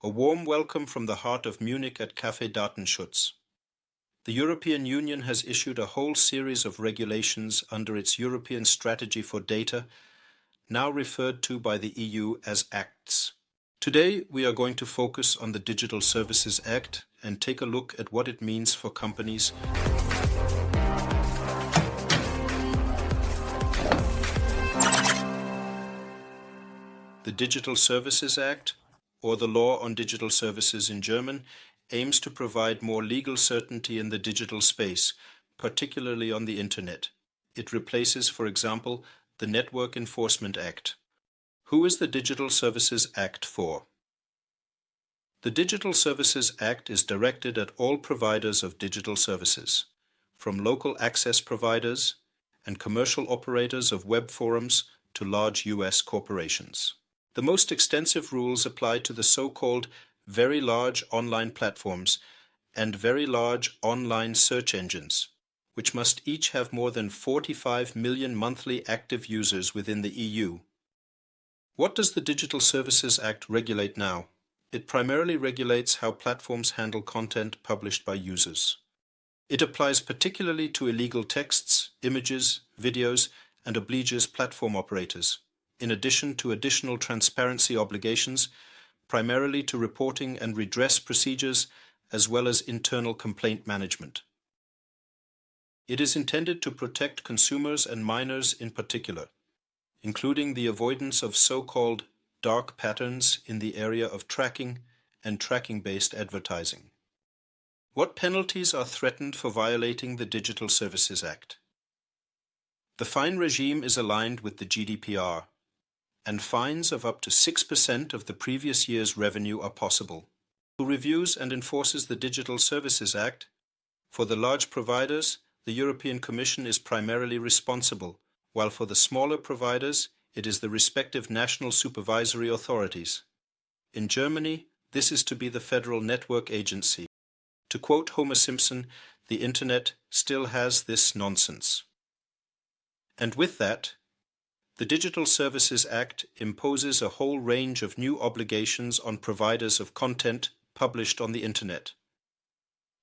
A warm welcome from the heart of Munich at Café Datenschutz. The European Union has issued a whole series of regulations under its European Strategy for Data, now referred to by the EU as Acts. Today, we are going to focus on the Digital Services Act and take a look at what it means for companies. The Digital Services Act, or the Law on Digital Services in German, aims to provide more legal certainty in the digital space, particularly on the Internet. It replaces, for example, the Network Enforcement Act. Who is the Digital Services Act for? The Digital Services Act is directed at all providers of digital services, from local access providers and commercial operators of web forums to large US corporations. The most extensive rules apply to the so-called very large online platforms and very large online search engines, which must each have more than 45 million monthly active users within the EU. What does the Digital Services Act regulate now? It primarily regulates how platforms handle content published by users. It applies particularly to illegal texts, images, videos, and obliges platform operators, in addition to additional transparency obligations, primarily to reporting and redress procedures, as well as internal complaint management. It is intended to protect consumers and minors in particular, including the avoidance of so-called dark patterns in the area of tracking and tracking-based advertising. What penalties are threatened for violating the Digital Services Act? The fine regime is aligned with the GDPR, and fines of up to 6% of the previous year's revenue are possible. Who reviews and enforces the Digital Services Act? For the large providers, the European Commission is primarily responsible, while for the smaller providers, it is the respective national supervisory authorities. In Germany, this is to be the Federal Network Agency. To quote Homer Simpson, the Internet still has this nonsense. And with that, the Digital Services Act imposes a whole range of new obligations on providers of content published on the Internet.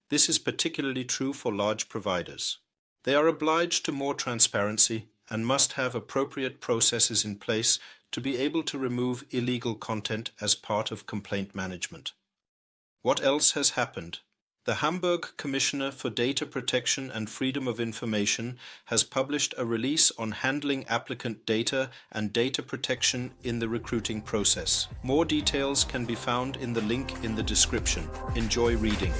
This is particularly true for large providers. They are obliged to more transparency and must have appropriate processes in place to be able to remove illegal content as part of complaint management. What else has happened? The Hamburg Commissioner for Data Protection and Freedom of Information has published a release on handling applicant data and data protection in the recruiting process. More details can be found in the link in the description. Enjoy reading.